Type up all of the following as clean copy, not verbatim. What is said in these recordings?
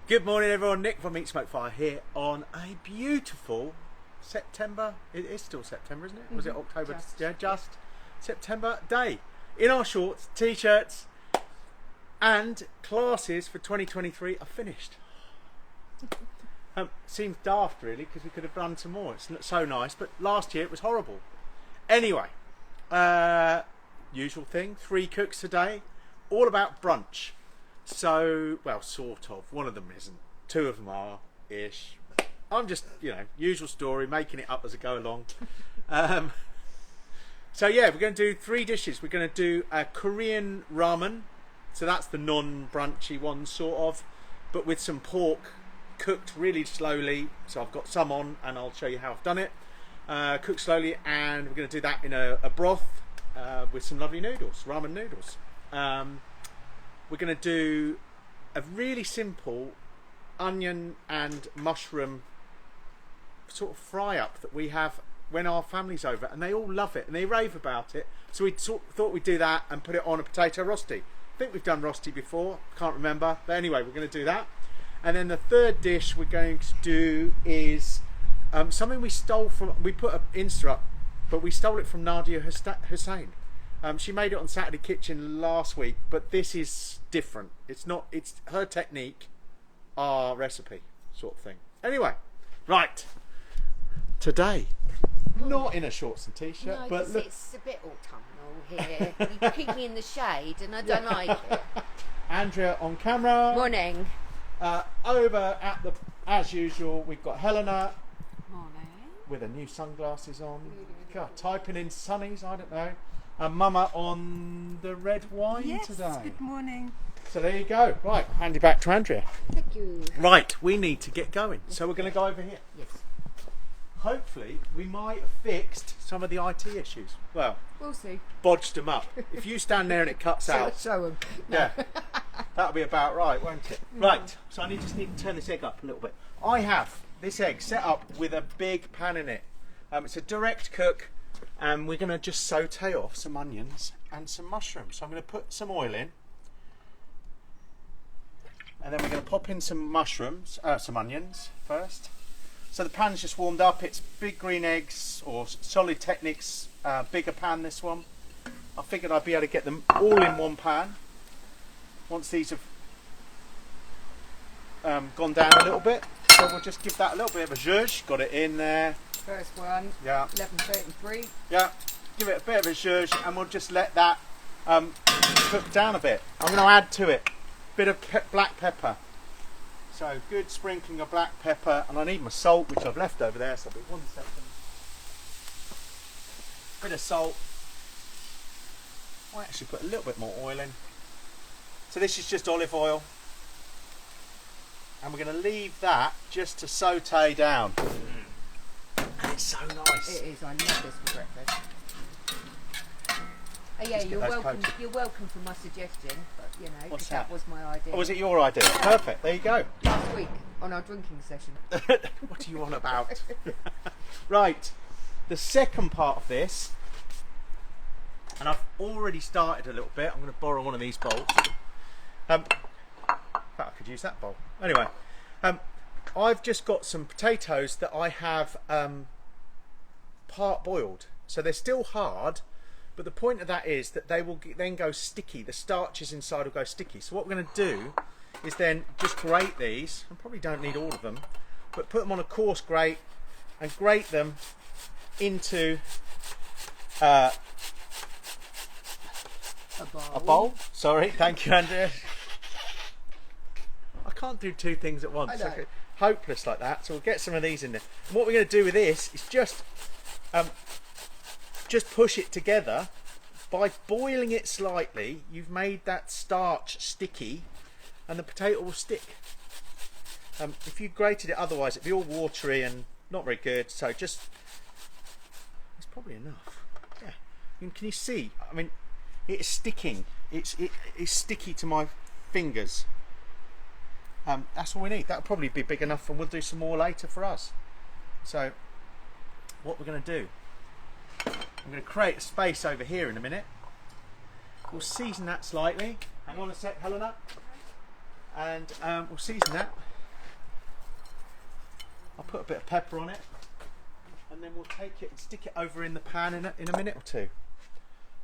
Good morning everyone, Nick from Meat Smoke Fire here on a beautiful September, it is still September isn't it? Was it October? Just September day. In our shorts, t-shirts and classes for 2023 are finished. Seems daft really because we could have done some more, it's not so nice, but last year it was horrible. Anyway, usual thing, 3 cooks today, all about brunch. So, well, sort of. One of them isn't. 2 of them are-ish. I'm just, you know, usual story, making it up as I go along. So yeah, we're going to do 3 dishes. We're going to do a Korean ramen. So that's the non-brunchy one, sort of. But with some pork cooked really slowly. So I've got some on and I'll show you how I've done it. Cooked slowly, and we're going to do that in a broth with some lovely noodles, ramen noodles. We're going to do a really simple onion and mushroom sort of fry up that we have when our family's over, and they all love it and they rave about it. So we thought we'd do that and put it on a potato rosti. I think we've done rosti before, can't remember, but anyway, we're going to do that. And then the third dish we're going to do is something we stole from, we put an Insta up, but we stole it from Nadia Hussain. She made it on Saturday Kitchen last week, but this is different. It's not, it's her technique, our recipe sort of thing. Anyway, right, today, not in a shorts and t-shirt, no, but look. It's a bit autumnal here. You keep me in the shade and I don't like it. Andrea on camera. Morning. Over at the, as usual, we've got Helena. Morning. With her new sunglasses on. God, typing in sunnies, I don't know. And Mama on the red wine today. Yes, good morning. So there you go. Right, hand you back to Andrea. Thank you. Right, we need to get going. So we're going to go over here. Yes. Hopefully, we might have fixed some of the IT issues. Well, We'll see. bodged them up. If you stand there and it cuts out, Show them. yeah, that'll be about right, won't it? Right, so I just need to turn this egg up a little bit. I have this egg set up with a big pan in it. It's a direct cook, and we're going to just saute off some onions and some mushrooms. So I'm going to put some oil in, and then we're going to pop in some mushrooms, some onions first. So the pan's just warmed up. It's big green eggs, or Solid Techniques bigger pan, this one. I figured I'd be able to get them all in one pan once these have gone down a little bit. So we'll just give that a little bit of a zhuzh. Got it in there. First one, Yeah. 11:33. Yeah, give it a bit of a zhuzh, and we'll just let that cook down a bit. I'm going to add to it a bit of black pepper. So good sprinkling of black pepper, and I need my salt, which I've left over there, so I'll be 1 second. Bit of salt. I actually put a little bit more oil in. So this is just olive oil. And we're going to leave that just to saute down. And it's so nice. It is, I love this for breakfast. Oh, yeah, Let's get you're those welcome. coated. You're welcome for my suggestion, but you know, What's 'cause that that? was my idea. Oh, was it your idea? Perfect, there you go. Last week on our drinking session. What are you on about? Right, the second part of this, and I've already started a little bit. I'm going to borrow one of these bowls. I could use that bowl. Anyway, I've just got some potatoes that I have part boiled. So they're still hard, but the point of that is that they will then go sticky. The starches inside will go sticky. So what we're going to do is then just grate these. I probably don't need all of them, but put them on a coarse grate and grate them into a bowl. Sorry, thank you, Andrea. I can't do 2 things at once. I know. Okay. Hopeless like that. So we'll get some of these in there. And what we're going to do with this is just push it together. By boiling it slightly, you've made that starch sticky, and the potato will stick. If you grated it otherwise, it'd be all watery and not very good. So just, it's probably enough. Yeah. Can you see? I mean, it's sticking. It's sticky to my fingers. That's all we need. That'll probably be big enough, and we'll do some more later for us. So what we're going to do, I'm going to create a space over here in a minute. We'll season that slightly. Hang on a sec, Helena. And we'll season that. I'll put a bit of pepper on it, and then we'll take it and stick it over in the pan in a minute or two.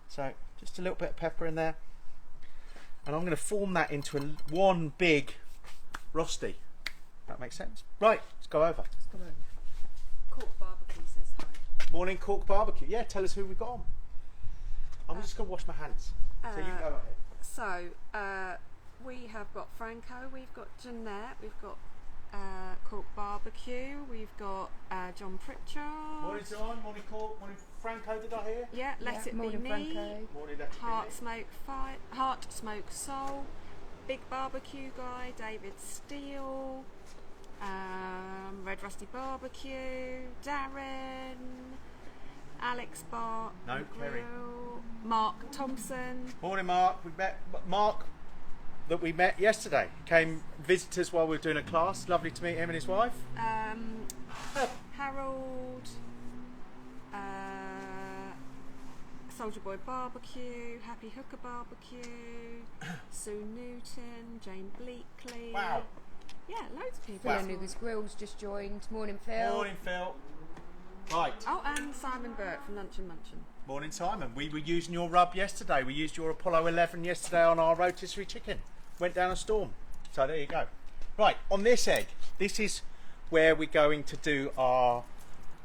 So just a little bit of pepper in there, and I'm going to form that into one big rosti. That makes sense. Right, let's go over. Let's go over. Cork Barbecue says hi. Morning Cork Barbecue. Yeah, tell us who we've got on. I'm just going to wash my hands. So you go ahead. So, we have got Franco, we've got Jeanette, we've got Cork Barbecue, we've got John Pritchard. Morning John, morning Cork, morning Franco, did I hear? Yeah, Let It Be morning, Me. Franco. Morning Let It Be Heart Smoke Soul, Big Barbecue Guy, David Steele, Red Rusty Barbecue, Darren, Alex Bart, No, Kerry. Mark Thompson. Morning Mark, we met Mark that we met yesterday. Came visit us while we were doing a class. Lovely to meet him and his wife. Harold, Soldier Boy Barbecue, Happy Hooker Barbecue, Sue Newton, Jane Bleakley. Wow. Yeah, loads of people. Wow. Phil Nuga's Grills just joined. Morning, Phil. Morning Phil. Right. Oh, and Simon Burt from Lunch and Munchin. Morning Simon. We were using your rub yesterday. We used your Apollo 11 yesterday on our rotisserie chicken. Went down a storm. So there you go. Right, on this egg, this is where we're going to do our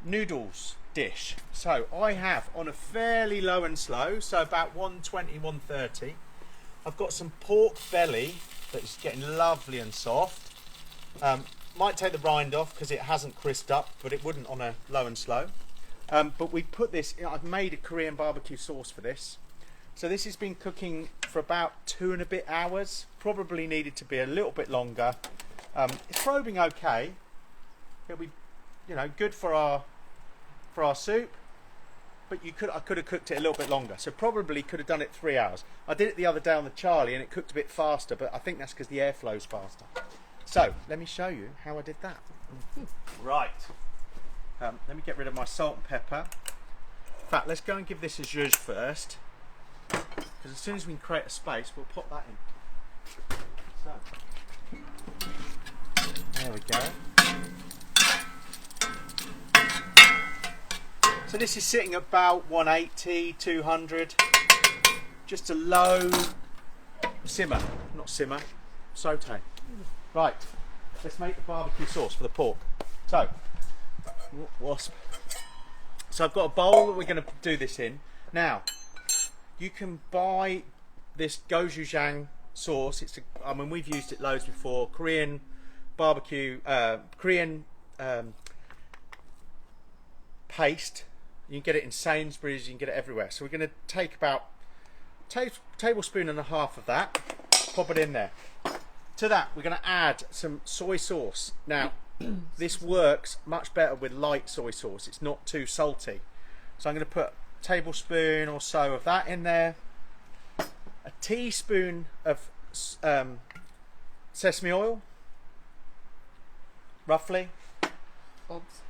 noodles dish. So I have on a fairly low and slow, so about 120, 130. I've got some pork belly that's getting lovely and soft. Might take the rind off because it hasn't crisped up, but it wouldn't on a low and slow. But we put this, I've made a Korean barbecue sauce for this. So this has been cooking for about 2 and a bit hours. Probably needed to be a little bit longer. It's probing okay. It'll be, good for our soup. But I could have cooked it a little bit longer. So probably could have done it 3 hours. I did it the other day on the Charlie and it cooked a bit faster, but I think that's because the airflow's faster. So let me show you how I did that. Right. Let me get rid of my salt and pepper. In fact, let's go and give this a zhuzh first. Because as soon as we can create a space, we'll pop that in. So, there we go. So this is sitting about 180, 200. Just a low simmer, not simmer, saute. Right, let's make the barbecue sauce for the pork. So, wasp. So I've got a bowl that we're going to do this in. Now, you can buy this gochujang sauce. We've used it loads before. Korean barbecue, Korean paste. You can get it in Sainsbury's. You can get it everywhere. So we're going to take about tablespoon and a half of that. Pop it in there. To that, we're going to add some soy sauce. Now, this works much better with light soy sauce. It's not too salty. So I'm going to put a tablespoon or so of that in there. A teaspoon of sesame oil, roughly. Obs.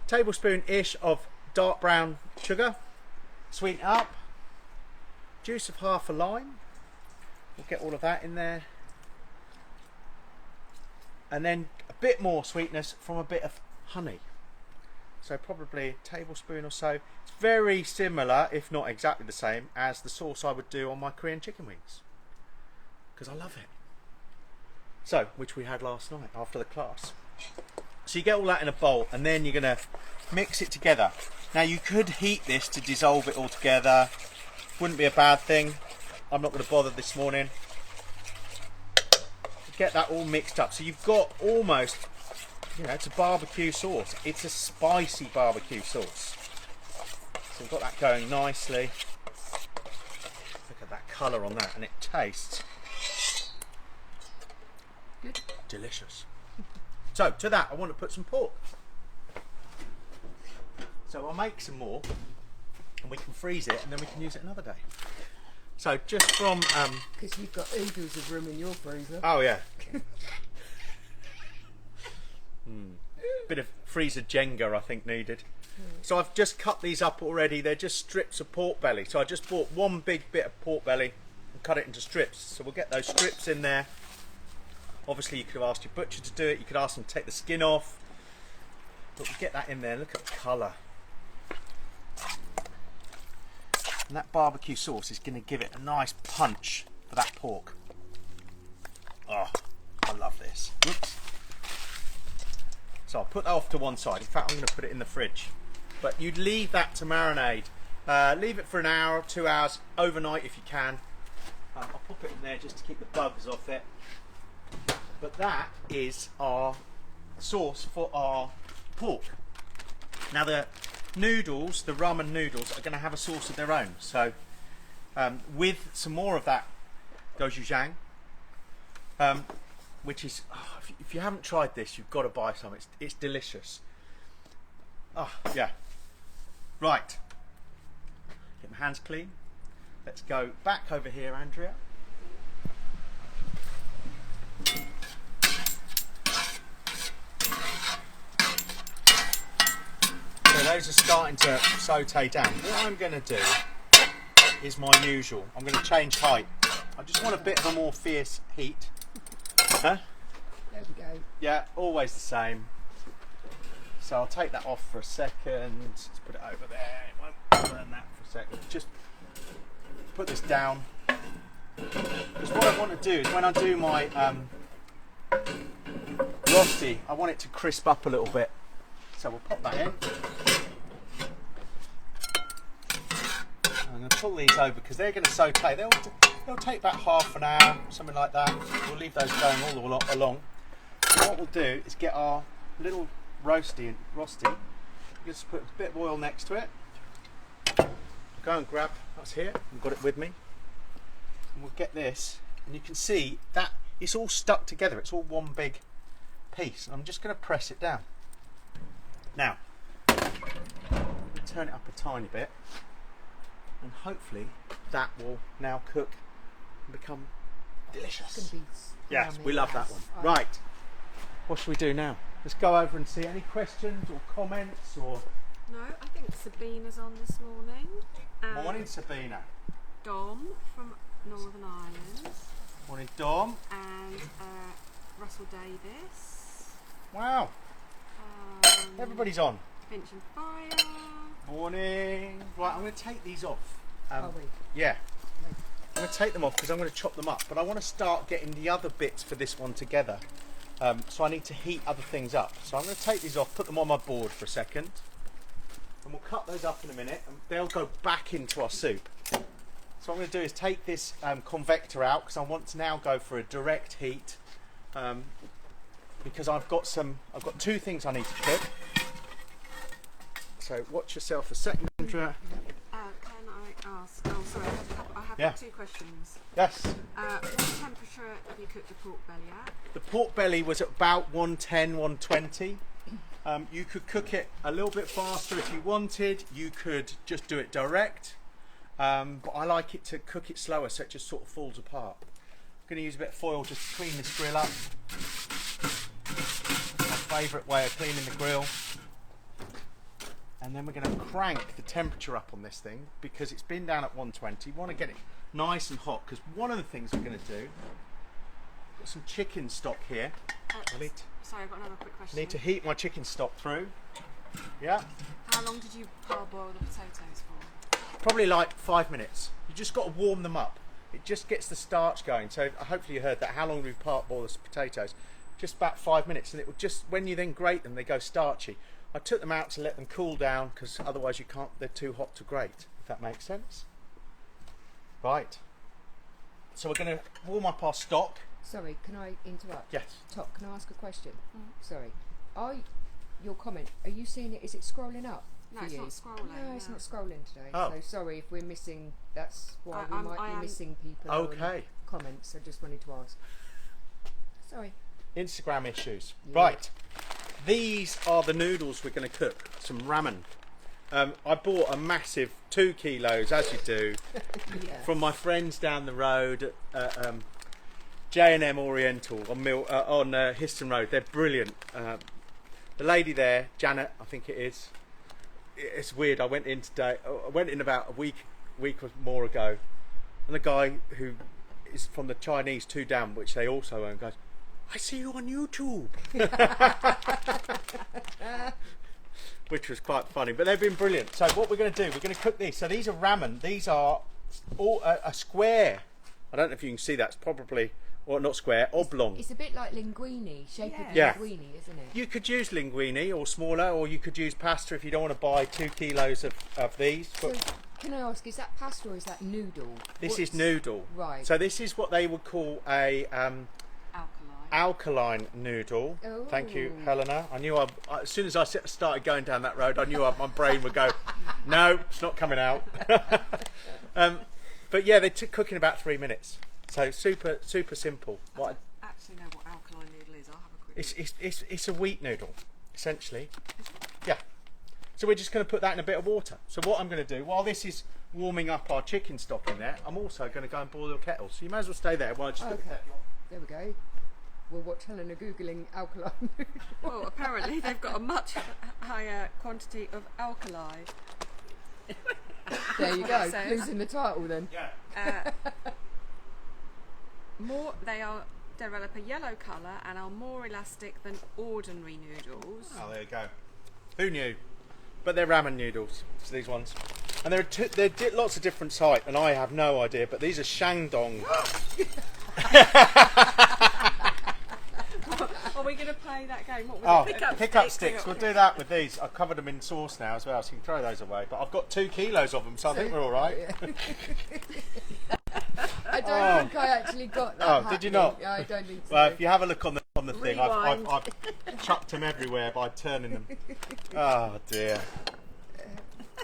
Tablespoon-ish of dark brown sugar. Sweeten it up. Juice of half a lime. We'll get all of that in there. And then a bit more sweetness from a bit of honey. So probably a tablespoon or so. It's very similar, if not exactly the same, as the sauce I would do on my Korean chicken wings. Because I love it. So, which we had last night after the class. So you get all that in a bowl and then you're going to mix it together. Now you could heat this to dissolve it all together. Wouldn't be a bad thing. I'm not going to bother this morning. Get that all mixed up. So you've got almost, it's a barbecue sauce. It's a spicy barbecue sauce. So we've got that going nicely. Look at that colour on that, and it tastes Good. delicious. So to that, I want to put some pork. So I'll make some more, and we can freeze it, and then we can use it another day. So just from Because you've got oodles of room in your freezer. oh yeah. Bit of freezer Jenga I think needed. So I've just cut these up already. They're just strips of pork belly. So I just bought one big bit of pork belly and cut it into strips. So we'll get those strips in there. Obviously you could have asked your butcher to do it. You could ask them to take the skin off. But we get that in there. Look at the colour. And that barbecue sauce is going to give it a nice punch for that pork. Oh, I love this. Whoops. So I'll put that off to one side. In fact, I'm going to put it in the fridge. But you'd leave that to marinade. Leave it for an hour, 2 hours, overnight if you can. I'll pop it in there just to keep the bugs off it. But that is our sauce for our pork. Now the noodles, the ramen noodles, are going to have a sauce of their own. So with some more of that gochujang, which is, if you haven't tried this, you've got to buy some. It's delicious. Oh yeah. Right. Get my hands clean. Let's go back over here, Andrea. So those are starting to saute down. What I'm going to do is my usual. I'm going to change height. I just want a bit of a more fierce heat. Huh? There we go. Yeah, always the same. So I'll take that off for a second. Let's put it over there. It won't burn that for a second. Just put this down. Because what I want to do is when I do my rosti, I want it to crisp up a little bit. So we'll pop that in. I'm going to pull these over because they're going to saute. They'll take about half an hour, something like that. We'll leave those going all along. And what we'll do is get our little rosti. Just put a bit of oil next to it. Go and grab, that's here, I've got it with me. And we'll get this, and you can see that it's all stuck together, it's all one big piece. And I'm just going to press it down. Now, turn it up a tiny bit, and hopefully that will now cook and become delicious. It's gonna be Yes, yummy, we love that yes. one. Right, what should we do now? Let's go over and see any questions or comments or... No, I think Sabina's on this morning. Morning, Sabina. Dom from Northern Ireland. Morning, Dom. And Russell Davis. Wow, everybody's on. Finch and Fire. Morning. Right, I'm going to take these off. Are we? Yeah. I'm going to take them off because I'm going to chop them up. But I want to start getting the other bits for this one together. So I need to heat other things up. So I'm going to take these off, put them on my board for a second. And we'll cut those up in a minute. And they'll go back into our soup. So what I'm going to do is take this convector out because I want to now go for a direct heat. Because I've got two things I need to cook. So watch yourself a second, Andrea. Can I ask? Oh, sorry, I have Yeah. two questions. Yes. What temperature have you cooked the pork belly at? The pork belly was at about 110, 120. You could cook it a little bit faster if you wanted. You could just do it direct. But I like it to cook it slower so it just sort of falls apart. I'm going to use a bit of foil just to clean this grill up. My favourite way of cleaning the grill. And then we're going to crank the temperature up on this thing because it's been down at 120. You want to get it nice and hot because one of the things we're going to do, got some chicken stock here. Sorry, I've got another quick question. I need to heat my chicken stock through. Yeah, How long did you parboil the potatoes for? probably like 5 minutes. You just got to warm them up. It just gets the starch going. So hopefully you heard that. How long do we parboil the potatoes? Just about 5 minutes, and it will just, when you then grate them, they go starchy. I took them out to let them cool down because otherwise you can't, they're too hot to grate, if that makes sense. Right. So we're going to warm up our stock. Sorry, can I interrupt? Yes. Top, can I ask a question? Sorry. Your comment, are you seeing it, is it scrolling up? No, for it's you? not scrolling. No, it's not scrolling today. Oh. So sorry if we're missing, that's why we I might be am- missing people Okay. on comments. I just wanted to ask. Sorry. Instagram issues. Yeah. Right. These are the noodles we're going to cook. Some ramen. I bought a massive 2 kilos, as you do, Yeah. from my friends down the road at J&M Oriental on Histon Road. They're brilliant. The lady there, Janet, I think it is. It's weird. I went in today. I went in about a week or more ago, and the guy who is from the Chinese 2 Down, which they also own, goes, "I see you on YouTube." which was quite funny. But they've been brilliant. So what we're going to do, we're going to cook these. So these are ramen. These are all a square. I don't know if you can see that. It's probably, or not square, oblong. It's a bit like linguine, shape of Yeah. linguine, isn't it? You could use linguine or smaller, or you could use pasta if you don't want to buy 2 kilos of these. So, can I ask, is that pasta or is that noodle? This is noodle. Right. So this is what they would call a Alkaline. alkaline noodle. Oh. Thank you, Helena. I knew as soon as I started going down that road, I knew my brain would go, no, it's not coming out. But yeah, they cook in about 3 minutes. So super simple. I actually know what alkaline noodle is. I'll have a quick. It's a wheat noodle, essentially. Yeah. So we're just going to put that in a bit of water. So what I'm going to do, while this is warming up our chicken stock in there, I'm also going to go and boil your kettle. So you may as well stay there while I just put the kettle on. There we go. We'll watch Helena Googling alkaline noodle. Well, apparently they've got a much higher quantity of alkali. There you What go. it says. Losing the title then. Yeah. They develop a yellow colour and are more elastic than ordinary noodles. Oh, there you go. Who knew? But they're ramen noodles. It's these ones, and they're lots of different type, and I have no idea. But these are Shandong. Are we going to play that game? What was it? Pick up sticks. We'll do that with these. I've covered them in sauce now as well, so you can throw those away. But I've got 2 kilos of them, so I think we're all right. I don't think I actually got that. Oh, did you not? Yeah, I don't think so. Well, if you have a look on the thing, Rewind. I've chucked them everywhere by turning them. Oh dear.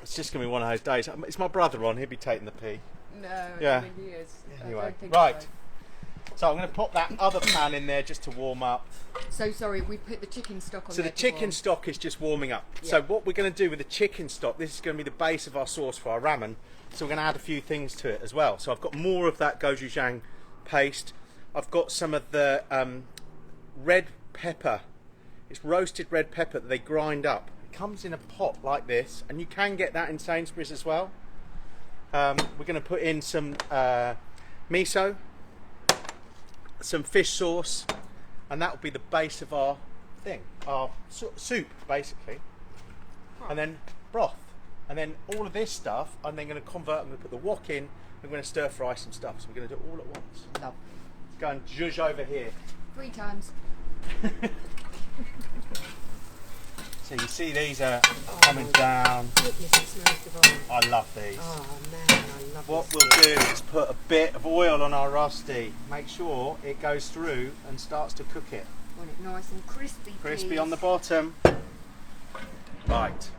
It's just going to be one of those days. It's my brother on. He'll be taking the pee. No, Yeah. I think he is. I Anyway, don't think right. so. So I'm going to pop that other pan in there just to warm up. So sorry, we put the chicken stock on So there the to chicken warm. stock is just warming up. Yeah. So what we're going to do with the chicken stock, this is going to be the base of our sauce for our ramen. So we're going to add a few things to it as well. So I've got more of that gochujang paste. I've got some of the red pepper. It's roasted red pepper that they grind up. It comes in a pot like this, and you can get that in Sainsbury's as well. We're going to put in some miso, some fish sauce, and that will be the base of our thing, our soup basically, and then broth, and then all of this stuff I'm then going to convert. I'm going to put the wok in. I'm going to stir fry some stuff, so we're going to do it all at once. Love. Let's go and zhuzh over here. 3 times. So you see these are coming down. Goodness, it smells divine. I love these. Oh man, I love What this. we'll do is put a bit of oil on our rusty. Make sure it goes through and starts to cook it. Want it nice and crispy. Crispy please. on the bottom. Right.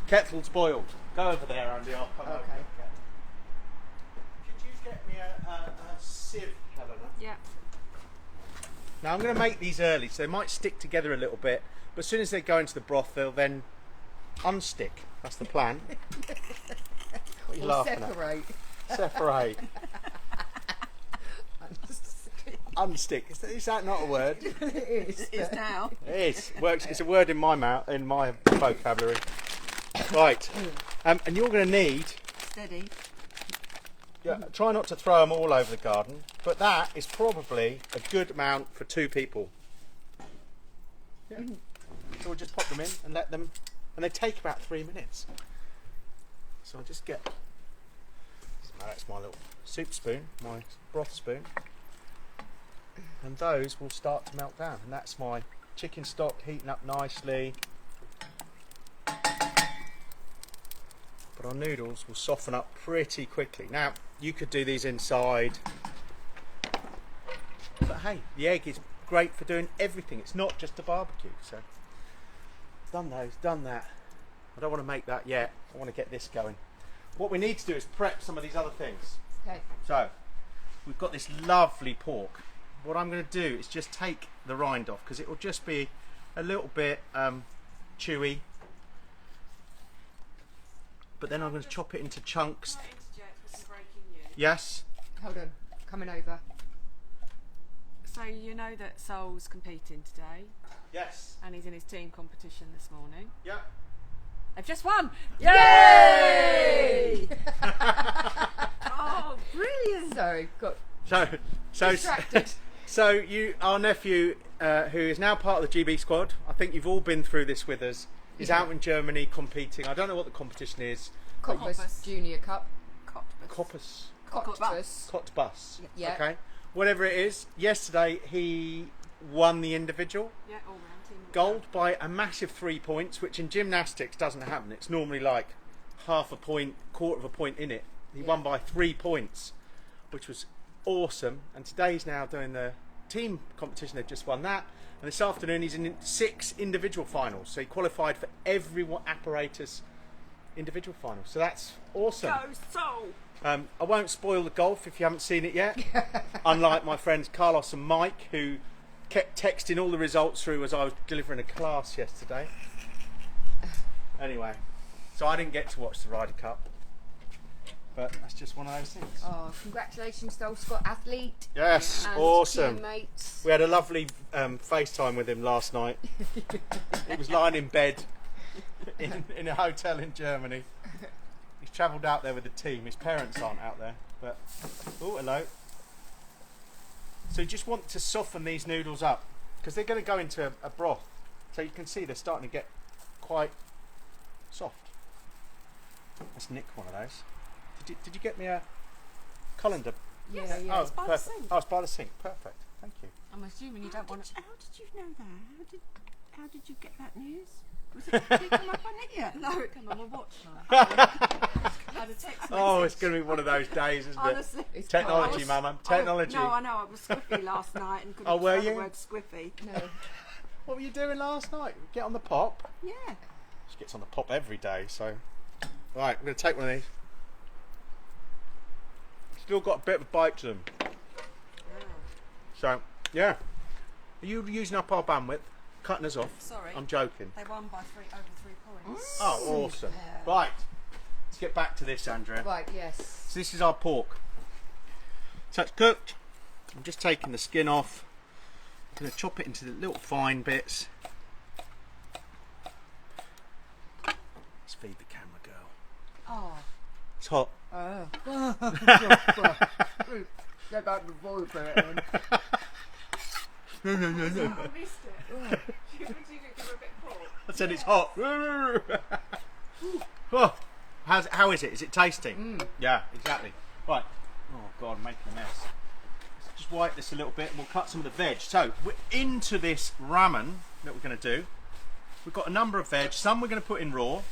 Kettle's boiled. Go over there, Andy. I'll come over. Okay. Could you get me a sieve, Helena? Yeah. Now I'm going to make these early, so they might stick together a little bit. But as soon as they go into the broth, they'll then unstick. That's the plan. What are you Or laughing separate. at? Separate. Unstick. Is that not a word? It is. It is now. It is. Works. It's a word in my mouth, in my vocabulary. Right. And you're going to need. Steady. Yeah, try not to throw them all over the garden, but that is probably a good amount for 2 people. Yeah. So we'll just pop them in and let them, and they take about 3 minutes. So I'll just get. That's my little soup spoon, my broth spoon, and those will start to melt down. And that's my chicken stock heating up nicely. But our noodles will soften up pretty quickly. Now, you could do these inside, but hey, the egg is great for doing everything. It's not just a barbecue. So, done those, done that. I don't want to make that yet. I want to get this going. What we need to do is prep some of these other things. Okay. So, we've got this lovely pork. What I'm going to do is just take the rind off, because it will just be a little bit chewy. But then I'm going to chop it into chunks. Can I interject with some breaking news? Yes. Hold on. Coming over. So you know that Sol's competing today, Yes. and he's in his team competition this morning. Yeah. They've just won! Yay! Oh, brilliant! Sorry, got So distracted. our nephew, who is now part of the GB squad. I think you've all been through this with us. He's out in Germany competing. I don't know what the competition is. Cottbus Junior Cup. Cottbus. Cottbus. Yeah. Okay. Whatever it is. Yesterday he won the individual. Yeah, all round team. Gold by a massive 3 points, which in gymnastics doesn't happen. It's normally like half a point, quarter of a point in it. He won by 3 points, which was awesome. And today he's now doing the team competition. They've just won that. And this afternoon he's in 6 individual finals. So he qualified for every apparatus individual final. So that's awesome. Go so. I won't spoil the golf if you haven't seen it yet. Unlike my friends Carlos and Mike, who kept texting all the results through as I was delivering a class yesterday. Anyway, so I didn't get to watch the Ryder Cup. But that's just one of those things. Oh, congratulations, Dole Scott athlete. Yes, and awesome. Teammates. We had a lovely FaceTime with him last night. He was lying in bed in a hotel in Germany. He's travelled out there with the team. His parents aren't out there. But oh, hello. So you just want to soften these noodles up because they're going to go into a broth. So you can see they're starting to get quite soft. Let's nick one of those. Did you get me a colander? Yeah. Oh, It's by the perfect. sink. Oh, it's by the sink. Perfect. Thank you. I'm assuming you don't want to. How did you know that? How did you get that news? Was it, did it come up on it yet? No, it came on my watch now. I had a text message. Oh, it's going to be one of those days, isn't Honestly. it? Technology, I was- Mama. Technology. No, I know. I was squiffy last night and couldn't Oh, were spell you? the word squiffy. No. What were you doing last night? Get on the pop. Yeah. She gets on the pop every day, so. Right, I'm going to take one of these. Still got a bit of a bite to them. So, yeah. Are you using up our bandwidth? Cutting us off? Sorry. I'm joking. They won by over 3 points. Oh, awesome. Right. Let's get back to this, Andrea. Right, yes. So this is our pork. So it's cooked. I'm just taking the skin off. I'm going to chop it into the little fine bits. Let's feed the camera girl. Oh. It's hot. Get back the boy for it then. No. I missed it. You could give her a bit of pork. I said it's hot. Oh, how is it? Is it tasty? Yeah, exactly. Right. Oh God, I'm making a mess. Let's just wipe this a little bit and we'll cut some of the veg. So we're into this ramen that we're going to do. We've got a number of veg. Some we're going to put in raw.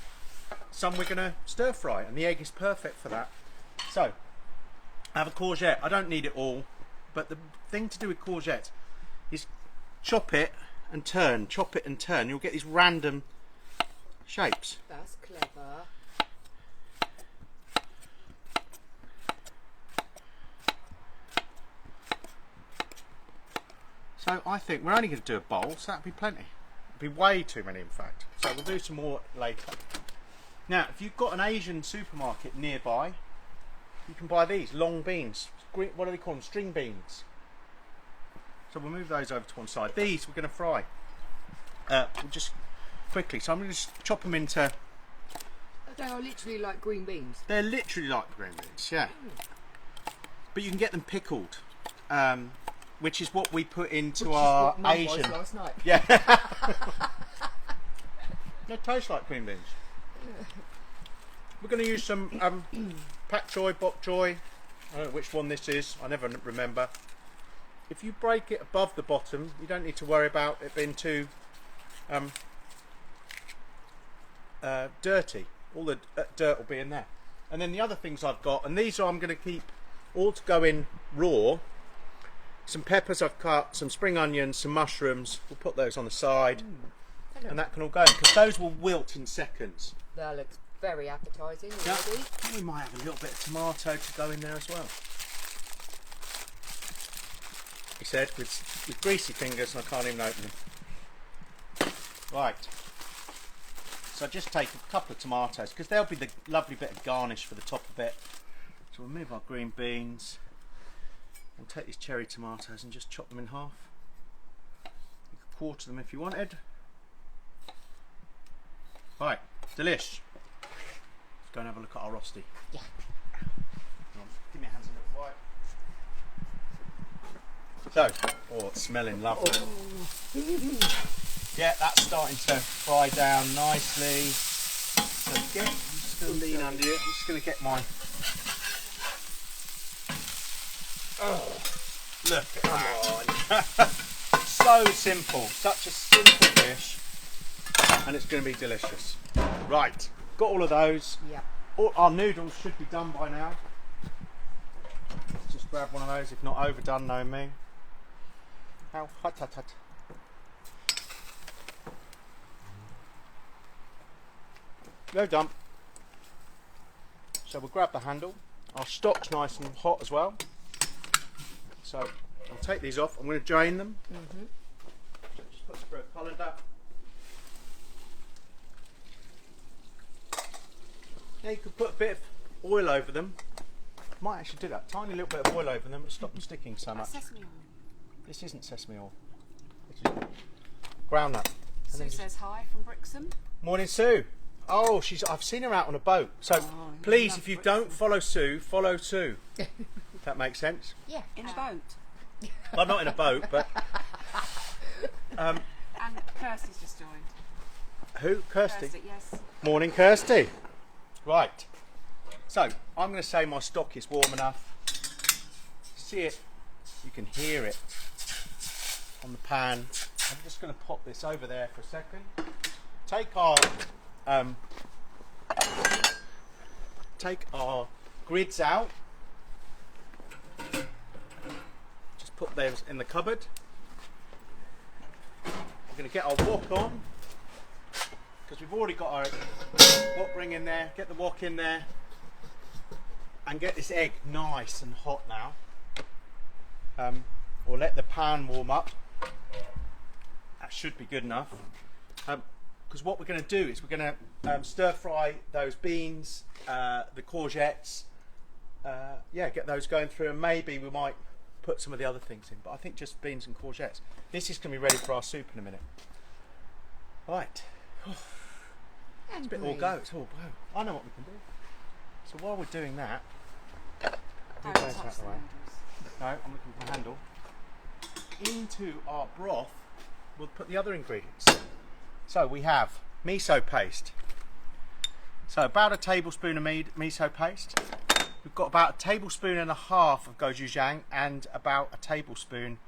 Some we're going to stir fry, and the egg is perfect for that. So I have a courgette. I don't need it all, but the thing to do with courgette is chop it and turn, chop it and turn. You'll get these random shapes. That's clever. So I think we're only going to do a bowl, so that'd be plenty. It'd be way too many, in fact. So we'll do some more later. Now, if you've got an Asian supermarket nearby, you can buy these long beans. What do they call them? String beans. So we'll move those over to one side. These we're going to fry. We'll just quickly. So I'm going to just chop them into. They are literally like green beans. They're literally like green beans, yeah. But you can get them pickled, which is what we put into Which our is what Mum was Asian. last night. Yeah. They taste like green beans. We're going to use some pak choy, bok choy. I don't know which one this is. I never remember. If you break it above the bottom, you don't need to worry about it being too dirty. All the dirt will be in there. And then the other things I've got, and these I'm going to keep all to go in raw. Some peppers I've cut, some spring onions, some mushrooms. We'll put those on the side. And that can all go in, because those will wilt in seconds. That looks very appetising Yeah. already. We might have a little bit of tomato to go in there as well. He said, with greasy fingers, and I can't even open them. Right. So just take a couple of tomatoes, because they'll be the lovely bit of garnish for the top of it. So we'll move our green beans. And take these cherry tomatoes and just chop them in half. You could quarter them if you wanted. Right, delish. Let's go and have a look at our rosti. Yeah. Come on, give me your hands a little wipe. So, oh, it's smelling lovely. Yeah, that's starting to fry down nicely. So I'm just going to lean under it. I'm just going to get my... Oh, look, come on. So simple, such a simple dish, and it's going to be delicious. Right, got all of those. Yeah. All our noodles should be done by now. Just grab one of those, if not overdone, know me. How hut hut hut. No dump. So we'll grab the handle. Our stock's nice and hot as well. So I'll take these off. I'm going to drain them. Mm-hmm. Just put some colander. Now you could put a bit of oil over them. Might actually do that. Tiny little bit of oil over them to stop them sticking so much. Sesame oil. This isn't sesame oil. This is groundnut. Sue says hi from Brixham. Morning, Sue. Oh, I've seen her out on a boat. So please, if you don't follow Sue, follow Sue. That makes sense. Yeah. In a boat. Well, not in a boat, but And Kirsty's just joined. who? Kirsty. Kirsty, yes. Morning, Kirsty. Right. So I'm going to say my stock is warm enough. See it? You can hear it on the pan. I'm just going to pop this over there for a second. Take our grids out. Just put those in the cupboard. We're going to get our wok on because we've already got our wok ring in there. Get the wok in there and get this egg nice and hot now. Or let the pan warm up. That should be good enough. Because what we're going to do is we're going to stir fry those beans, the courgettes, get those going through, and maybe we might put some of the other things in, but I think just beans and courgettes. This is going to be ready for our soup in a minute. Right. It's a bit all go. It's all go. I know what we can do. So while we're doing that, Don't those touch out the the way. noodles. No, I'm looking for the handle. Into our broth, we'll put the other ingredients. So we have miso paste. So about a tablespoon of miso paste. We've got about a tablespoon and a half of gochujang and about a tablespoon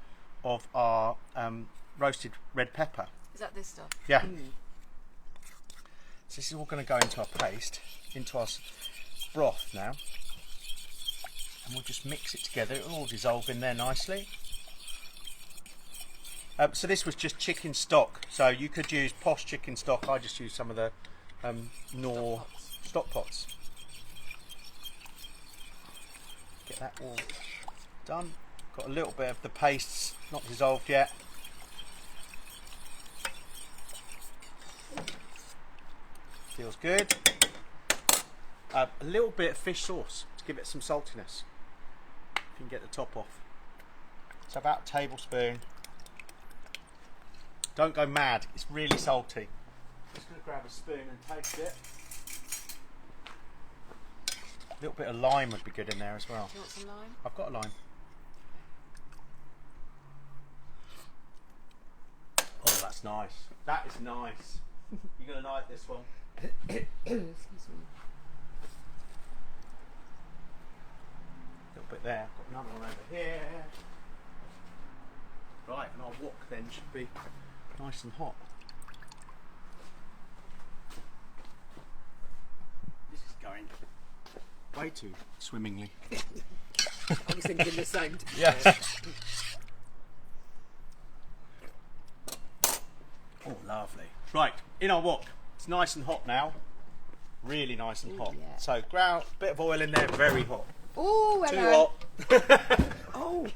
of our roasted red pepper. Is that this stuff? Yeah. So this is all going to go into our paste, into our broth now. And we'll just mix it together. It'll all dissolve in there nicely. So this was just chicken stock. So you could use posh chicken stock. I just use some of the Knorr stock pots. Get that all done. Got a little bit of the pastes not dissolved yet. Feels good. A little bit of fish sauce to give it some saltiness. If you can get the top off. So about a tablespoon. Don't go mad, it's really salty. Just going to grab a spoon and taste it. A little bit of lime would be good in there as well. Do you want some lime? I've got a lime. Oh, that's nice. That is nice. You're going to like this one. Excuse me. A little bit there. Got another one over here. Right, and our wok then should be nice and hot. This is going way too swimmingly. I was thinking the same. Yeah. Oh, lovely. Right, in our wok. It's nice and hot now. Really nice and hot. Yeah. So, bit of oil in there, very hot. Oh, Too hello. hot. Oh.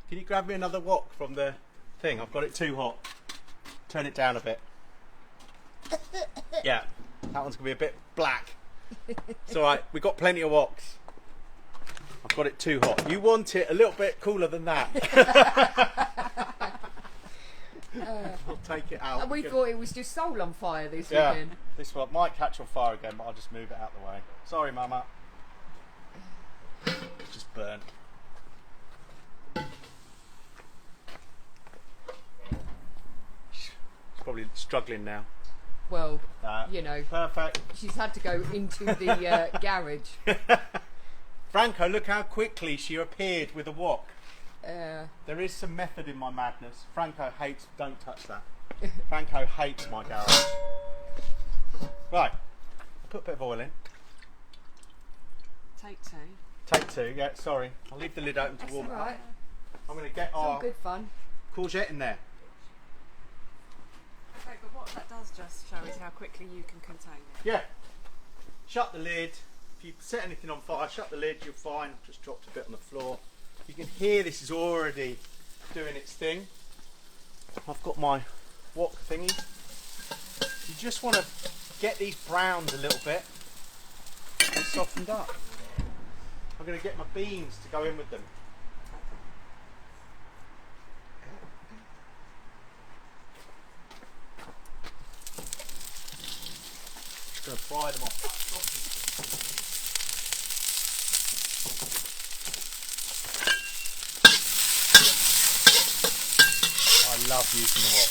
Can you grab me another wok from the thing? I've got it too hot. Turn it down a bit. Yeah, that one's going to be a bit black. It's alright, we've got plenty of woks. I've got it too hot. You want it a little bit cooler than that. I'll take it out. And we thought it was just soul on fire this Yeah, weekend. this one might catch on fire again, but I'll just move it out the way. Sorry, Mama. It's just burnt. probably struggling now. Well, you know, Perfect. she's had to go into the garage. Franco, look how quickly she appeared with a wok. Uh, There is some method in my madness. Franco hates, don't touch that. Franco hates my garage. Right, I'll put a bit of oil in. Take two. Take two, yeah, sorry. I'll leave the lid open to that's warm all up. right. I'm going to get It's all our good fun. courgette in there. Okay, but what that does just show is how quickly you can contain it. Yeah. Shut the lid. If you set anything on fire, shut the lid, you're fine. I've just dropped a bit on the floor. You can hear this is already doing its thing. I've got my wok thingy. You just want to get these browned a little bit and softened up. I'm going to get my beans to go in with them. Just going to fry them off. I love using the wok.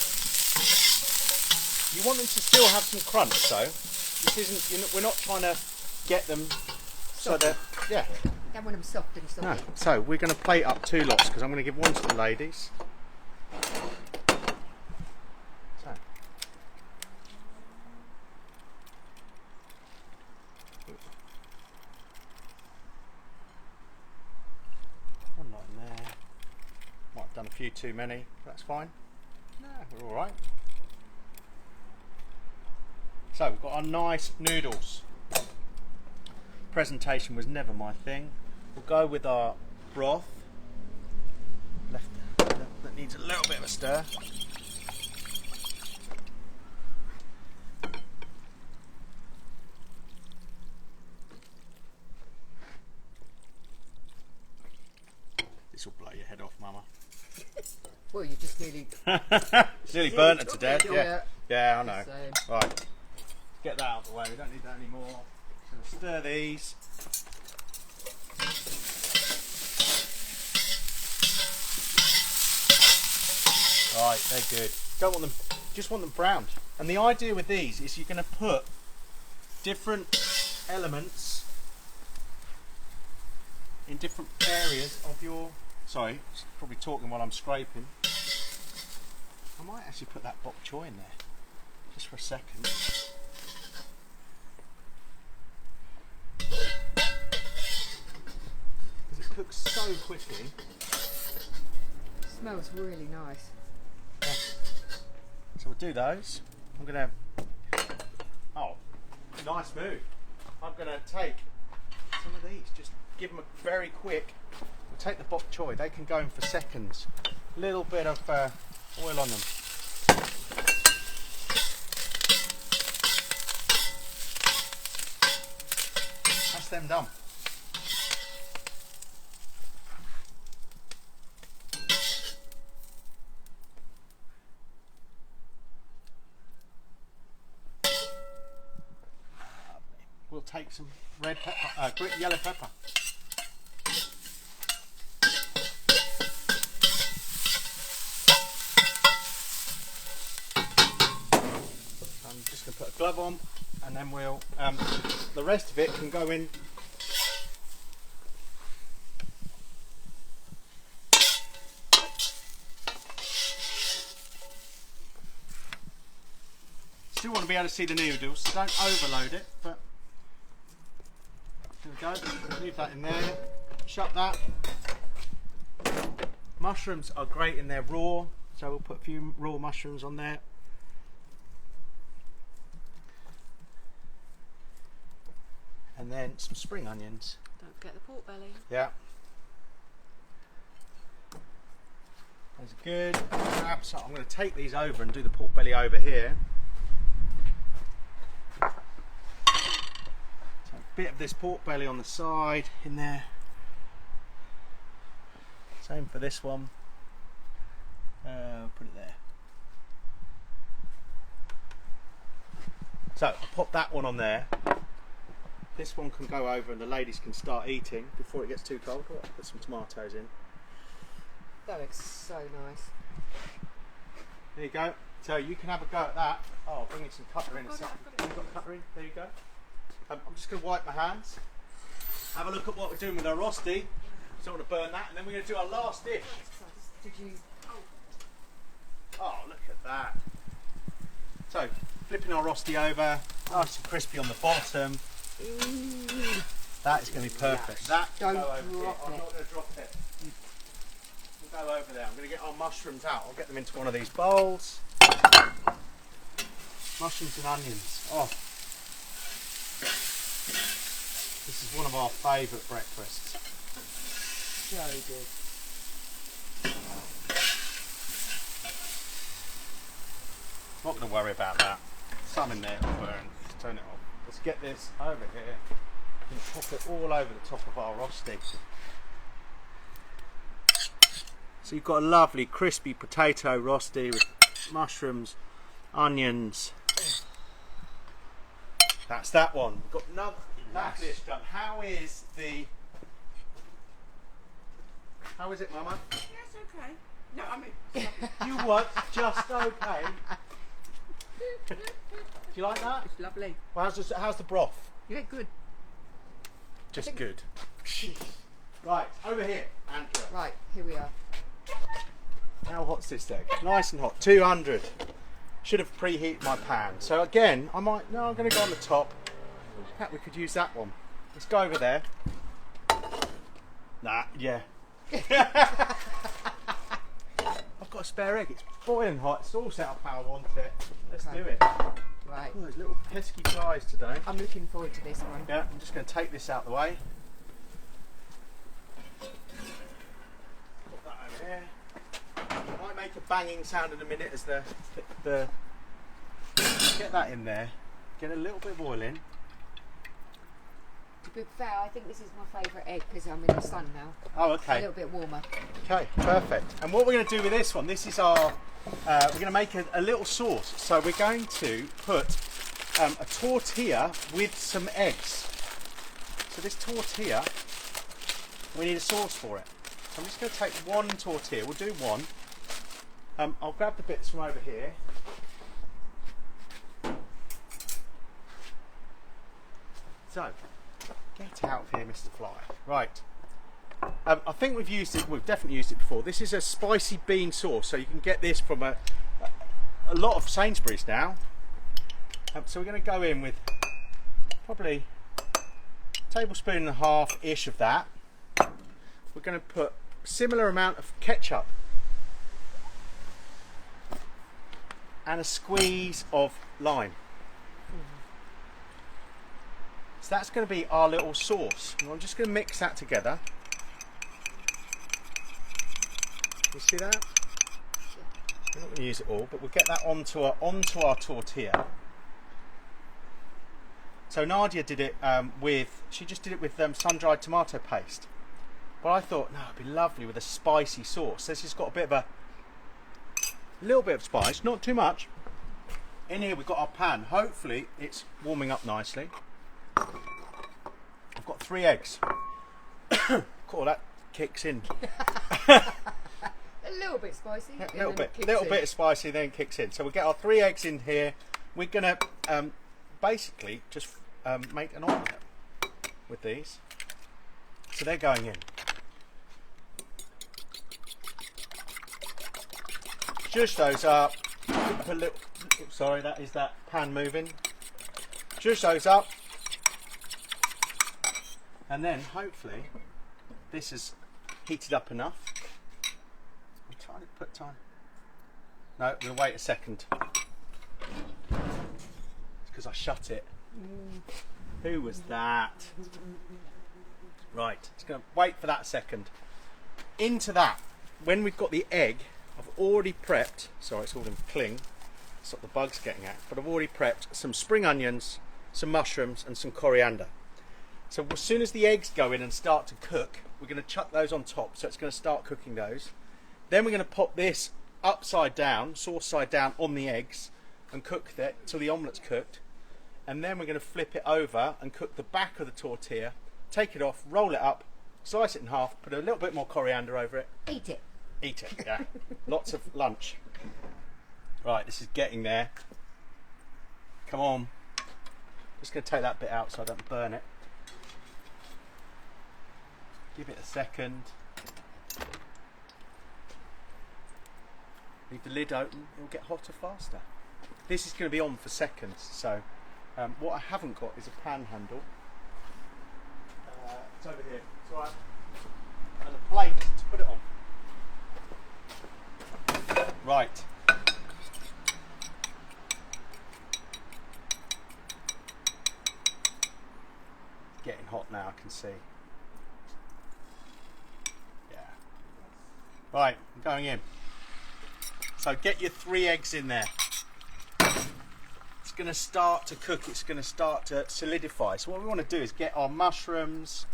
You want them to still have some crunch though. This isn't, we're not trying to get them so that, yeah. Don't want them soft and No. soft. So we're going to plate up 2 lots because I'm going to give one to the ladies. So. One lot in there. Might have done a few too many. That's fine. No, we're all right. So we've got our nice noodles. Presentation was never my thing. We'll go with our broth. That needs a little bit of a stir. This will blow your head off, Mama. Well, you just nearly. Nearly burnt it to death. Yeah. Yeah, I know. So, Right, get that out of the way. We don't need that anymore. So stir these. Right, they're good. Don't want them. Just want them browned. And the idea with these is you're going to put different elements in different areas of your. Sorry, probably talking while I'm scraping. I might actually put that bok choy in there, just for a second. Because it cooks so quickly. smells really nice. Yeah. So we'll do those. I'm going to, oh, nice move. I'm going to take some of these, just give them a very quick, we'll take the bok choy, they can go in for seconds. A little bit of oil on them. That's them done. We'll take some red pepper, yellow pepper. I'm just going to put a glove on, and then we'll, the rest of it can go in. Still want to be able to see the noodles, so don't overload it, but there we go, leave that in there, shut that. Mushrooms are great in there raw, so we'll put a few raw mushrooms on there. And then some spring onions. Don't forget the pork belly. Yeah. Those are good. So I'm going to take these over and do the pork belly over here. So a bit of this pork belly on the side in there. Same for this one. Put it there. So I'll pop that one on there. This one can go over and the ladies can start eating before it gets too cold. Oh, I'll put some tomatoes in. That looks so nice. There you go. So you can have a go at that. Oh, I'll bring you some cutlery in a second. Have you got cutlery? There you go. I'm just going to wipe my hands. Have a look at what we're doing with our rosti. Don't want to burn that. And then we're going to do our last dish. Did you? Oh, look at that. So, flipping our rosti over. Nice and crispy on the bottom. That is going to be perfect. That Don't go over drop here. I'm it. not going to drop it. We'll go over there. I'm going to get our mushrooms out. I'll get them into one of these bowls. Mushrooms and onions. Oh. This is one of our favourite breakfasts. So good. Not going to worry about that. Some in there will burn. Just turn it off. Let's get this over here and pop it all over the top of our rosti. So you've got a lovely crispy potato rosti with mushrooms, onions. That's that one. We've got another dish done. How is it, Mama? Yes, okay. No, I mean, You work just okay. Do you like that? it's lovely. Well, how's the broth? Yeah, good. Just good. Right, over here, Andrea. Right, here we are. How hot's this egg? Nice and hot. 200. Should have preheated my pan. So again, I'm going to go on the top. In fact, we could use that one. Let's go over there. Nah, yeah. I've got a spare egg. It's boiling hot. It's all set up how I want it. Let's do it. Right. Oh, those little pesky guys today. I'm looking forward to this one. Yeah, I'm just going to take this out of the way. Put that over here. Might make a banging sound in a minute as the get that in there. Get a little bit of oil in. To be fair, I think this is my favourite egg because I'm in the sun now. Oh, A okay. little bit warmer. Okay, perfect. And what we're going to do with this one, this is our, we're going to make a little sauce. So we're going to put a tortilla with some eggs. So this tortilla, we need a sauce for it. So I'm just going to take one tortilla. We'll do one. I'll grab the bits from over here. So, get out of here, Mr. Fly. Right. I think we've definitely used it before. This is a spicy bean sauce, so you can get this from a lot of Sainsbury's now. So we're going to go in with probably a tablespoon and a half-ish of that. We're going to put a similar amount of ketchup and a squeeze of lime. So that's going to be our little sauce. And I'm just going to mix that together. You see that? We're not going to use it all, but we'll get that onto our tortilla. So Nadia did it she just did it with sun-dried tomato paste. But I thought, no, it'd be lovely with a spicy sauce. This has got a bit of a little bit of spice, not too much. In here we've got our pan. Hopefully it's warming up nicely. I've got 3 eggs. Cool, that kicks in. A little bit spicy. A little bit of spicy, then kicks in. So we'll get our 3 eggs in here. We're going to basically just make an omelette with these. So they're going in. Zhuzh those up. A little, sorry, that is that pan moving. Zhuzh those up. And then hopefully this is heated up enough. I'm trying to put time. No, we'll wait a second. It's because I shut it. Who was that? Right, it's going to wait for that second. Into that, when we've got the egg, I've already prepped, sorry it's all in cling, that's what the bug's getting at, but I've already prepped some spring onions, some mushrooms and some coriander. So as soon as the eggs go in and start to cook, we're going to chuck those on top, so it's going to start cooking those. Then we're going to pop this upside down, sauce side down on the eggs and cook that till the omelette's cooked. And then we're going to flip it over and cook the back of the tortilla, take it off, roll it up, slice it in half, put a little bit more coriander over it. Eat it. Eat it, yeah. Lots of lunch. Right, this is getting there. Come on. Just going to take that bit out so I don't burn it. Give it a second. Leave the lid open, it'll get hotter faster. This is going to be on for seconds, so what I haven't got is a pan handle. It's over here, it's alright. And a plate to put it on. Right. It's getting hot now, I can see. Yeah. Right, I'm going in. So get your 3 eggs in there. It's going to start to cook, it's going to start to solidify. So what we want to do is get our mushrooms,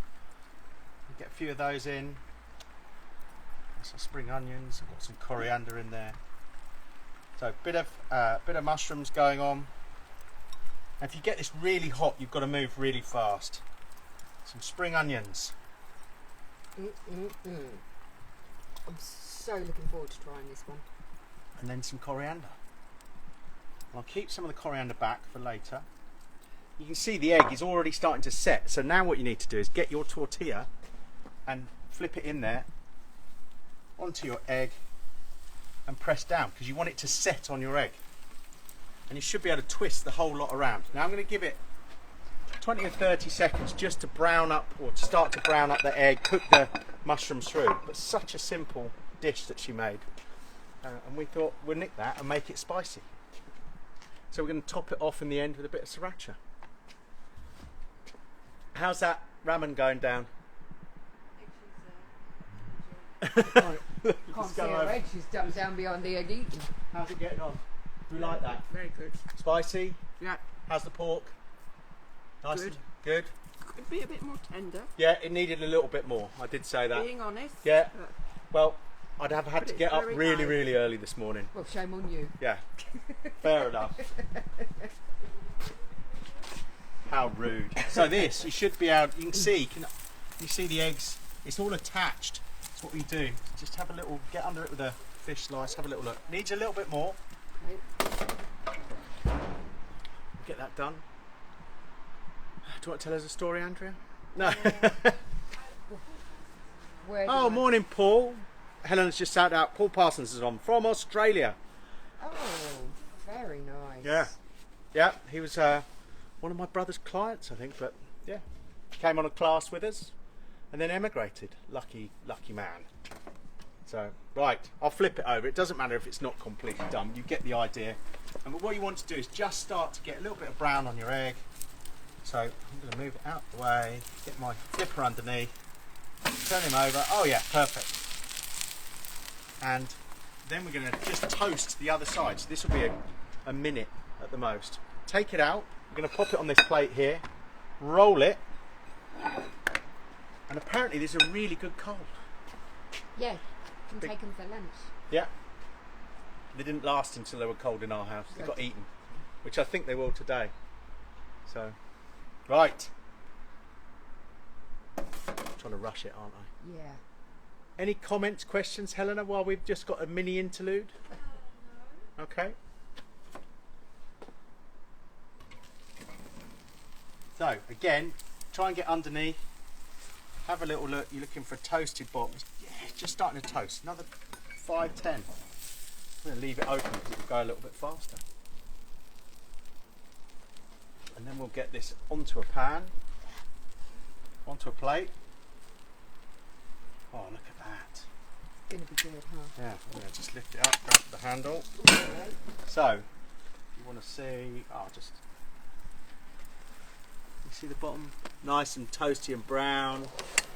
get a few of those in. Some spring onions, I've got some coriander in there. So a bit of mushrooms going on. And if you get this really hot, you've got to move really fast. Some spring onions. I'm so looking forward to trying this one. And then some coriander. I'll keep some of the coriander back for later. You can see the egg is already starting to set. So now what you need to do is get your tortilla and flip it in there onto your egg and press down because you want it to set on your egg. And you should be able to twist the whole lot around. Now I'm going to give it 20 or 30 seconds just to brown up, or to start to brown up the egg, cook the mushrooms through. But such a simple dish that she made. And we thought we'll nick that and make it spicy. So we're going to top it off in the end with a bit of sriracha. How's that ramen going down? Can't see her egg, she's ducked down behind the egg eating. How's it getting on? Do you like that? Very good. Spicy? Yeah. How's the pork? Nice. Good. Good? Could be a bit more tender. Yeah, it needed a little bit more. I did say that. Being honest. Yeah. But Well, I'd have had But to it's get up very really, nice. really early this morning. Well, shame on you. Yeah. Fair enough. How rude. So this, you should be able, you can see, you see the eggs, it's all attached. That's what we do. Just have a little, get under it with a fish slice, have a little look. Needs a little bit more. Get that done. Do you want to tell us a story, Andrea? No. Where do Oh, I- morning, Paul. Helen's just shouted out, Paul Parsons is on from Australia. Oh, very nice. Yeah. Yeah, he was one of my brother's clients, I think, but yeah. Came on a class with us and then emigrated. Lucky man. So, right, I'll flip it over. It doesn't matter if it's not completely done. You get the idea. And what you want to do is just start to get a little bit of brown on your egg. So I'm going to move it out the way, get my flipper underneath, turn him over. Oh yeah, perfect. And then we're going to just toast the other side. So this will be a minute at the most. Take it out. We're going to pop it on this plate here, roll it, and apparently there's a really good cold. Yeah, can take them for lunch. Yeah. They didn't last until they were cold in our house. They got eaten, which I think they will today. So, right. I'm trying to rush it, aren't I? Yeah. Any comments, questions, Helena, while we've just got a mini interlude? Okay. So, again, try and get underneath. Have a little look. You're looking for toasted bottoms. Yeah, it's just starting to toast. Another 5, 10. I'm going to leave it open because it will go a little bit faster. And then we'll get this onto a pan, onto a plate. Oh, look at that. Gonna be good, huh? Yeah, I'm going to just lift it up, grab the handle. Right. So, you want to see, you see the bottom? Nice and toasty and brown.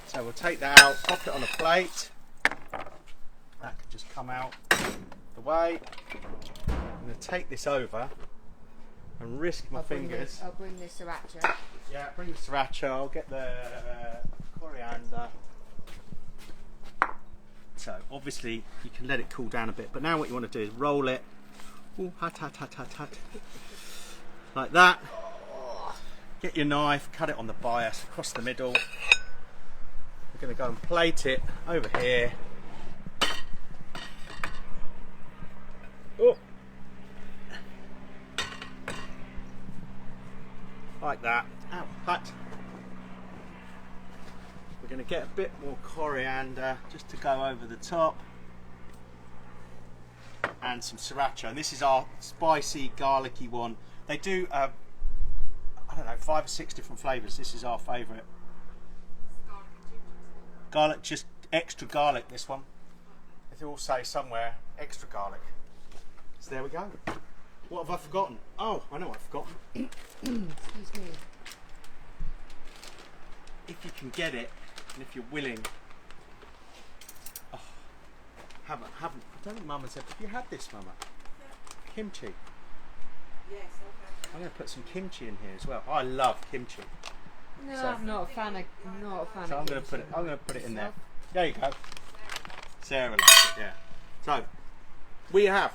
So we'll take that out, pop it on a plate. That can just come out the way. I'm going to take this over and risk my fingers. I'll bring this sriracha. Yeah, bring the sriracha, I'll get the coriander. So obviously you can let it cool down a bit, but now what you want to do is roll it. Ooh, hot. Like that. Get your knife, cut it on the bias, across the middle. We're going to go and plate it over here. Oh, like that. Ow, hot. We're going to get a bit more coriander just to go over the top. And some sriracha. And this is our spicy, garlicky one. They do, I don't know, 5 or 6 different flavours. This is our favourite. Garlic, just extra garlic, this one. They all say somewhere, extra garlic. So there we go. What have I forgotten? Oh, I know what I've forgotten. Excuse me. If you can get it, and if you're willing. Oh, I don't think Mama said, have you had this, Mama? Yeah. Kimchi. Yes, I'm going to put some kimchi in here as well. I love kimchi. No, So- I'm not a fan of. So I'm going to put it in there. There you go. Sarah likes it, yeah. So we have.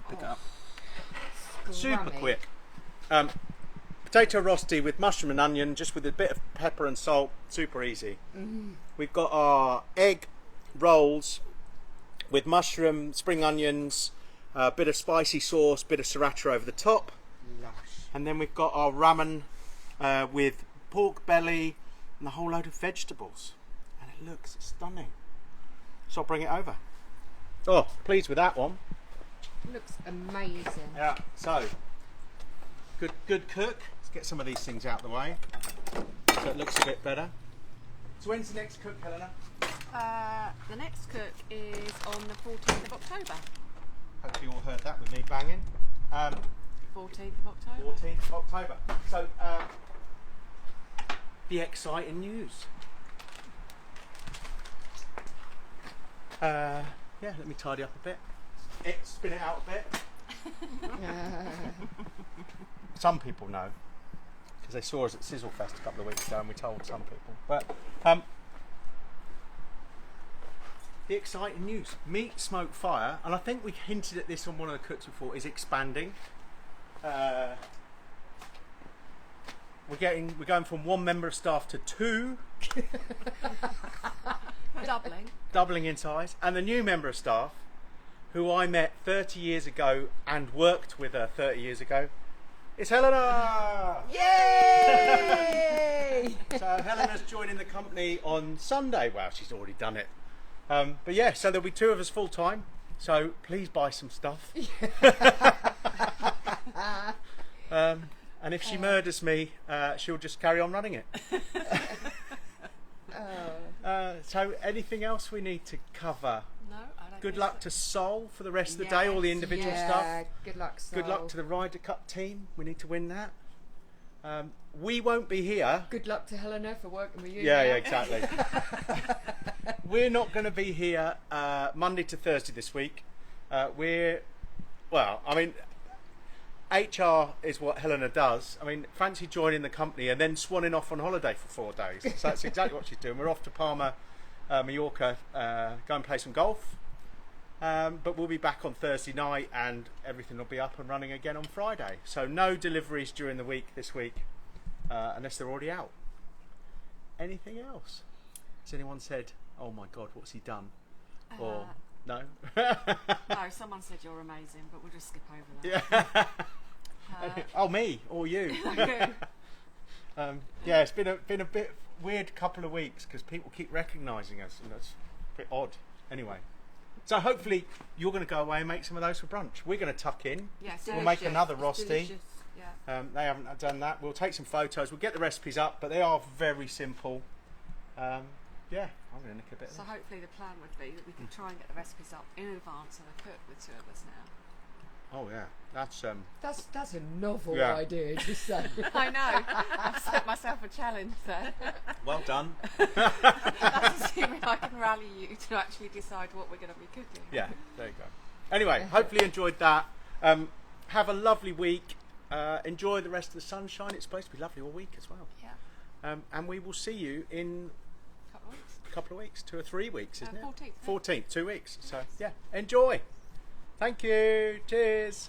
Pick it up. Super Scrummy. quick. Potato rosti with mushroom and onion, just with a bit of pepper and salt. Super easy. We've got our egg rolls with mushroom, spring onions, a bit of spicy sauce, bit of sriracha over the top. Lush. And then we've got our ramen with pork belly and a whole load of vegetables. And it looks stunning. So I'll bring it over. Oh, pleased with that one. Looks amazing. Yeah, so good cook. Let's get some of these things out of the way so it looks a bit better. So when's the next cook, Helena? The next cook is on the 14th of October. Hopefully you all heard that with me banging. 14th of October. 14th of October. So the exciting news. Yeah, let me tidy up a bit. Spin it out a bit. Some people know because they saw us at Sizzlefest a couple of weeks ago and we told some people. But the exciting news: Meat, Smoke, Fire, and I think we hinted at this on one of the cooks before, is expanding. We're going from 1 member of staff to 2, doubling in size, and the new member of staff, who I met 30 years ago and worked with her 30 years ago, is Helena! Yay! So Helena's joining the company on Sunday. Well, she's already done it. But yeah, so there'll be 2 of us full time. So please buy some stuff. And if she murders me, she'll just carry on running it. So anything else we need to cover? No, I don't. Good think luck so. to Sol for the rest of the day, all the individual stuff. Good luck, Sol. Good luck to the Ryder Cup team. We need to win that. We won't be here. Good luck to Helena for working with you. Yeah, now. exactly. We're not going to be here Monday to Thursday this week. HR is what Helena does. I mean, fancy joining the company and then swanning off on holiday for 4 days. So that's exactly what she's doing. We're off to Palma, Mallorca, go and play some golf. But we'll be back on Thursday night and everything will be up and running again on Friday. So no deliveries during the week this week, unless they're already out. Anything else? Has anyone said, oh my God, what's he done? Or no? No, someone said you're amazing, but we'll just skip over that. Yeah. Oh, me or you? Yeah, it's been a bit weird couple of weeks because people keep recognising us, and that's a bit odd. Anyway, so hopefully you're going to go away and make some of those for brunch. We're going to tuck in. Yes, We'll make another It's rosti. delicious, yeah. They haven't done that. We'll take some photos. We'll get the recipes up, but they are very simple. Yeah, I'm going to nick a bit. So of hopefully the plan would be that we can try and get the recipes up in advance of the cook with 2 of us now. Oh yeah, that's That's a novel Yeah. idea to say. I know. I've set myself a challenge there. well done. That's assuming I can rally you to actually decide what we're going to be cooking. Yeah, there you go. Anyway, hopefully you enjoyed that. Have a lovely week. Enjoy the rest of the sunshine. It's supposed to be lovely all week as well. Yeah. And we will see you in Couple of weeks. a couple of weeks, 2 or 3 weeks, isn't it? 14th. 14th, 2 weeks. So yeah, enjoy. Thank you. Cheers.